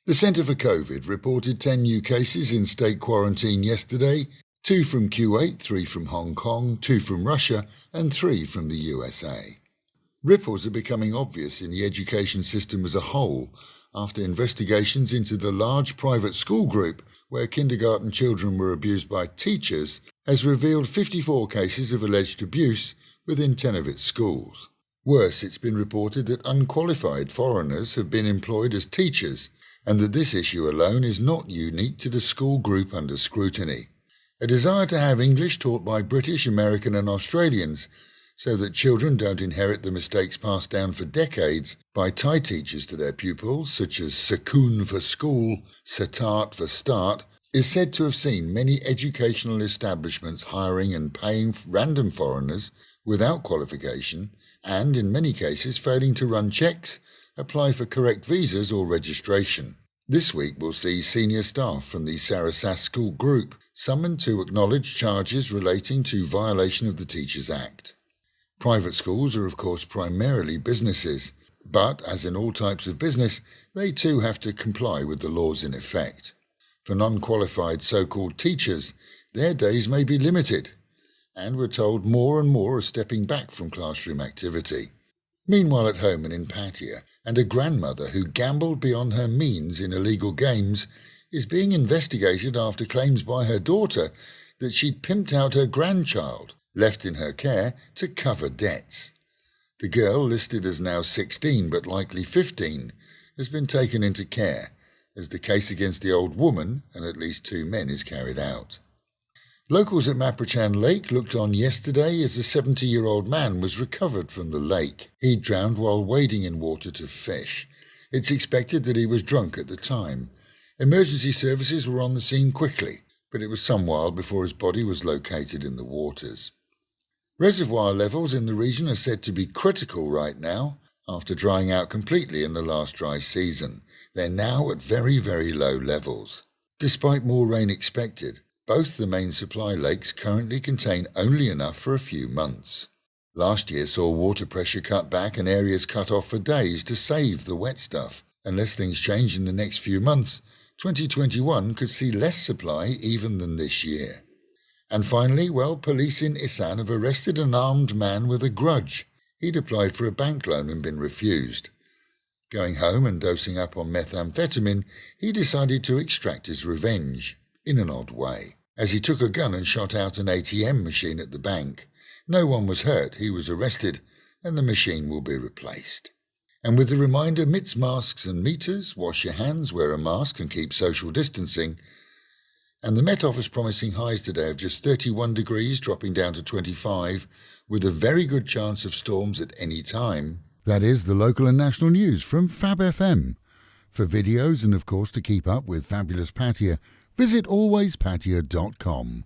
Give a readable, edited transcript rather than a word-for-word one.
The Centre for COVID reported 10 new cases in state quarantine yesterday, 2 from Kuwait, 3 from Hong Kong, 2 from Russia and 3 from the USA. Ripples are becoming obvious in the education system as a whole after investigations into the large private school group where kindergarten children were abused by teachers has revealed 54 cases of alleged abuse within 10 of its schools. Worse, it's been reported that unqualified foreigners have been employed as teachers and that this issue alone is not unique to the school group under scrutiny. A desire to have English taught by British, American and Australians so that children don't inherit the mistakes passed down for decades by Thai teachers to their pupils, such as Sakun for school, Satat for start, is said to have seen many educational establishments hiring and paying random foreigners without qualification and, in many cases, failing to run checks, apply for correct visas or registration. This week we'll see senior staff from the Sarasas school group summoned to acknowledge charges relating to violation of the Teachers Act. Private schools are of course primarily businesses, but as in all types of business, they too have to comply with the laws in effect. For non-qualified so-called teachers, their days may be limited, and we're told more and more are stepping back from classroom activity. Meanwhile at home and in Pattaya, and a grandmother who gambled beyond her means in illegal games is being investigated after claims by her daughter that she'd pimped out her grandchild, left in her care, to cover debts. The girl, listed as now 16 but likely 15, has been taken into care as the case against the old woman and at least 2 men is carried out. Locals at Maprachan Lake looked on yesterday as a 70-year-old man was recovered from the lake. He'd drowned while wading in water to fish. It's expected that he was drunk at the time. Emergency services were on the scene quickly, but it was some while before his body was located in the waters. Reservoir levels in the region are said to be critical right now after drying out completely in the last dry season. They're now at very, very low levels. Despite more rain expected, both the main supply lakes currently contain only enough for a few months. Last year saw water pressure cut back and areas cut off for days to save the wet stuff. Unless things change in the next few months, 2021 could see less supply even than this year. And finally, police in Isan have arrested an armed man with a grudge. He'd applied for a bank loan and been refused. Going home and dosing up on methamphetamine, he decided to extract his revenge, in an odd way, as he took a gun and shot out an ATM machine at the bank. No one was hurt, he was arrested, and the machine will be replaced. And with the reminder, amidst masks and meters, wash your hands, wear a mask and keep social distancing. And the Met Office promising highs today of just 31 degrees, dropping down to 25, with a very good chance of storms at any time. That is the local and national news from Fab FM. For videos and of course to keep up with Fabulous Pattaya, visit alwayspattaya.com.